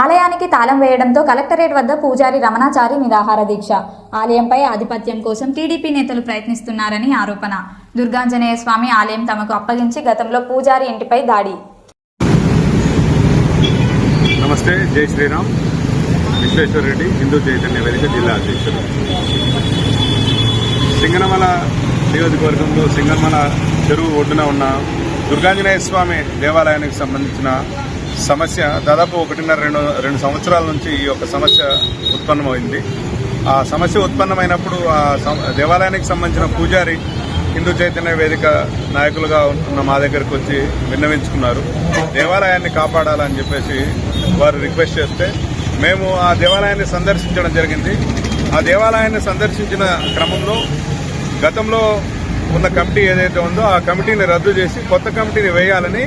ఆలయానికి తాళం వేయడంతో కలెక్టరేట్ వద్ద పూజారి రమణాచారి నిరాహార దీక్ష. ఆలయంపై ఆధిపత్యం కోసం టీడీపీ నేతలు ప్రయత్నిస్తున్నారని ఆరోపణ. దుర్గాంజనేయ స్వామి ఆలయం తమకు అప్పగించి గతంలో పూజారి ఇంటిపై దాడి. నమస్తే, జై శ్రీరామ్. విశ్వేశ్వర రెడ్డి, హిందూ చైతన్య వేదిక జిల్లా అధ్యక్షుడు. సింగనమల నియోజకవర్గంలో సింగనమల చెరువు ఒడ్డున ఉన్న దుర్గాంజనేయ స్వామి దేవాలయానికి సంబంధించిన సమస్య దాదాపు 1.5-2 సంవత్సరాల నుంచి ఈ యొక్క సమస్య ఉత్పన్నమైంది. ఆ సమస్య ఉత్పన్నమైనప్పుడు ఆ దేవాలయానికి సంబంధించిన పూజారి హిందూ చైతన్య వేదిక నాయకులుగా ఉన్న మా దగ్గరకు వచ్చి విన్నవించుకున్నారు. దేవాలయాన్ని కాపాడాలని చెప్పేసి వారు రిక్వెస్ట్ చేస్తే మేము ఆ దేవాలయాన్ని సందర్శించడం జరిగింది. ఆ దేవాలయాన్ని సందర్శించిన క్రమంలో గతంలో ఉన్న కమిటీ ఏదైతే ఉందో ఆ కమిటీని రద్దు చేసి కొత్త కమిటీని వేయాలని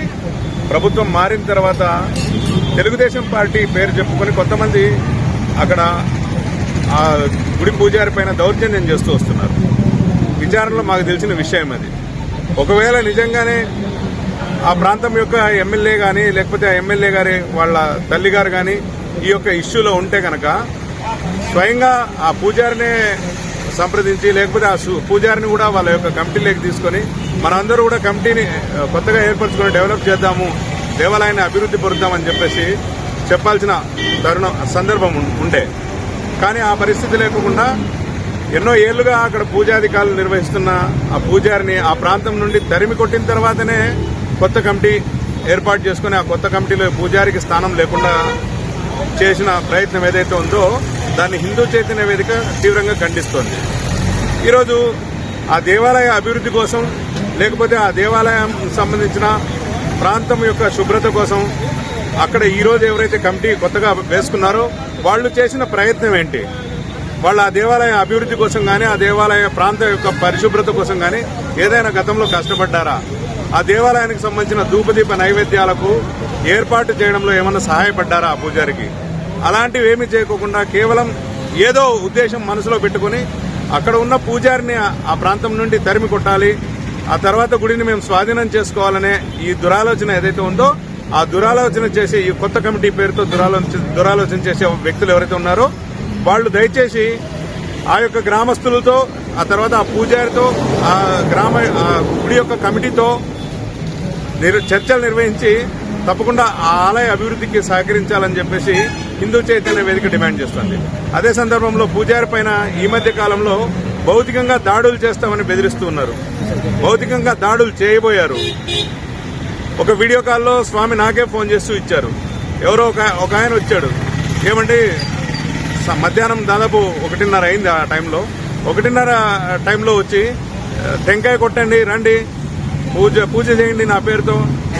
ప్రభుత్వం మారిన తర్వాత తెలుగుదేశం పార్టీ పేరు చెప్పుకొని కొంతమంది అక్కడ ఆ గుడి పూజారి పైన దౌర్జన్యం చేస్తూ వస్తున్నారు. విచారణలో మాకు తెలిసిన విషయం అది. ఒకవేళ నిజంగానే ఆ ప్రాంతం యొక్క ఎమ్మెల్యే కానీ లేకపోతే ఆ ఎమ్మెల్యే గారి వాళ్ళ తల్లిగారు కానీ ఈ యొక్క ఇష్యూలో ఉంటే కనుక స్వయంగా ఆ పూజారినే సంప్రదించి లేకపోతే ఆ పూజారిని కూడా వాళ్ళ యొక్క కమిటీలోకి తీసుకొని మనందరూ కూడా కమిటీని కొత్తగా ఏర్పరచుకొని డెవలప్ చేద్దాము, దేవాలయాన్ని అభివృద్ధి పొందుతామని చెప్పేసి చెప్పాల్సిన సందర్భం ఉండే. కానీ ఆ పరిస్థితి లేకుండా ఎన్నో ఏళ్లుగా అక్కడ పూజాధికారులు నిర్వహిస్తున్న ఆ పూజారిని ఆ ప్రాంతం నుండి తరిమి కొట్టిన తర్వాతనే కొత్త కమిటీ ఏర్పాటు చేసుకుని ఆ కొత్త కమిటీలో పూజారికి స్థానం లేకుండా చేసిన ప్రయత్నం ఏదైతే ఉందో దాన్ని హిందూ చైతన్య వేదిక తీవ్రంగా ఖండిస్తోంది. ఈరోజు ఆ దేవాలయ అభివృద్ధి కోసం లేకపోతే ఆ దేవాలయం సంబంధించిన ప్రాంతం యొక్క శుభ్రత కోసం అక్కడ ఈరోజు ఎవరైతే కమిటీ కొత్తగా వేసుకున్నారో వాళ్ళు చేసిన ప్రయత్నం ఏంటి? వాళ్ళు ఆ దేవాలయ అభివృద్ధి కోసం కానీ ఆ దేవాలయ ప్రాంతం యొక్క పరిశుభ్రత కోసం కానీ ఏదైనా గతంలో కష్టపడ్డారా? ఆ దేవాలయానికి సంబంధించిన ధూపదీప నైవేద్యాలకు ఏర్పాటు చేయడంలో ఏమన్నా సహాయపడ్డారా ఆ పూజారికి? అలాంటివి ఏమీ చేయకోకుండా కేవలం ఏదో ఉద్దేశం మనసులో పెట్టుకుని అక్కడ ఉన్న పూజారిని ఆ ప్రాంతం నుండి తరిమి కొట్టాలి, ఆ తర్వాత గుడిని మేము స్వాధీనం చేసుకోవాలనే ఈ దురాలోచన ఏదైతే ఉందో ఆ దురాలోచన చేసి ఈ కొత్త కమిటీ పేరుతో దురాలోచన చేసే వ్యక్తులు ఎవరైతే ఉన్నారో వాళ్ళు దయచేసి ఆ యొక్క గ్రామస్తులతో ఆ తర్వాత ఆ పూజారితో ఆ గుడి యొక్క కమిటీతో చర్చలు నిర్వహించి తప్పకుండా ఆ ఆలయ అభివృద్ధికి సహకరించాలని చెప్పేసి హిందూ చైతన్య వేదిక డిమాండ్ చేస్తోంది. అదే సందర్భంలో పూజారి పైన ఈ మధ్య కాలంలో భౌతికంగా దాడులు చేస్తామని బెదిరిస్తూ ఉన్నారు. భౌతికంగా దాడులు చేయబోయారు. ఒక వీడియో కాల్లో స్వామి నాకే ఫోన్ చేస్తూ ఇచ్చారు. ఎవరో ఒక ఆయన వచ్చాడు, ఏమండి మధ్యాహ్నం దాదాపు 1:30 అయింది. ఆ టైంలో 1:30 టైంలో వచ్చి టెంకాయ కొట్టండి, రండి పూజ చేయండి నా పేరుతో,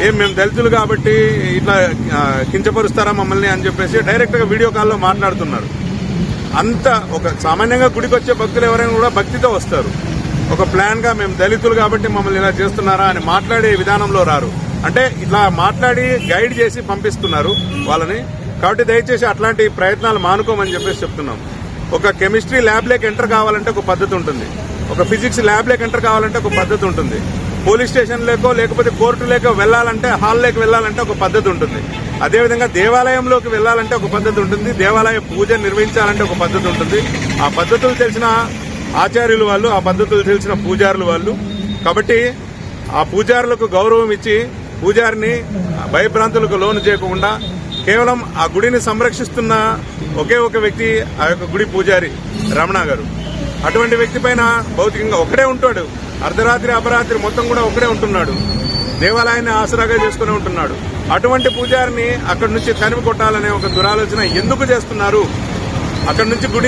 ఏం మేము దళితులు కాబట్టి ఇట్లా కించపరుస్తారా మమ్మల్ని అని చెప్పేసి డైరెక్ట్ గా వీడియో కాల్లో మాట్లాడుతున్నారు. అంత ఒక సామాన్యంగా గుడికి వచ్చే భక్తులు ఎవరైనా కూడా భక్తితో వస్తారు. ఒక ప్లాన్ గా మేము దళితులు కాబట్టి మమ్మల్ని ఇలా చేస్తున్నారా అని మాట్లాడే విధానంలో రారు. అంటే ఇట్లా మాట్లాడి గైడ్ చేసి పంపిస్తున్నారు వాళ్ళని. కాబట్టి దయచేసి అట్లాంటి ప్రయత్నాలు మానుకోమని చెప్పేసి చెప్తున్నాం. ఒక కెమిస్ట్రీ ల్యాబ్ లేక ఎంటర్ కావాలంటే ఒక పద్ధతి ఉంటుంది, ఒక ఫిజిక్స్ ల్యాబ్ లేక ఎంటర్ కావాలంటే ఒక పద్ధతి ఉంటుంది, పోలీస్ స్టేషన్ లేకో లేకపోతే కోర్టు లేకో వెళ్లాలంటే హాల్ లేక వెళ్లాలంటే ఒక పద్ధతి ఉంటుంది. అదేవిధంగా దేవాలయంలోకి వెళ్లాలంటే ఒక పద్ధతి ఉంటుంది, దేవాలయ పూజ నిర్వహించాలంటే ఒక పద్ధతి ఉంటుంది. ఆ పద్ధతులు తెలిసిన ఆచార్యులు వాళ్ళు, ఆ పద్ధతులు తెలిసిన పూజారులు వాళ్ళు. కాబట్టి ఆ పూజారులకు గౌరవం ఇచ్చి పూజారిని భయభ్రాంతులకు లోను చేయకుండా కేవలం ఆ గుడిని సంరక్షిస్తున్న ఒకే ఒక వ్యక్తి ఆ యొక్క గుడి పూజారి రమణ గారు. అటువంటి వ్యక్తి పైన భౌతికంగా ఒక్కడే ఉంటాడు, అర్ధరాత్రి అపరాత్రి మొత్తం కూడా ఒక్కడే ఉంటున్నాడు, దేవాలయాన్ని ఆసరాగా చేసుకుని ఉంటున్నాడు. అటువంటి పూజారిని అక్కడి నుంచి తరిమి కొట్టాలనే ఒక దురాలోచన ఎందుకు చేస్తున్నారు? అక్కడి నుంచి గుడి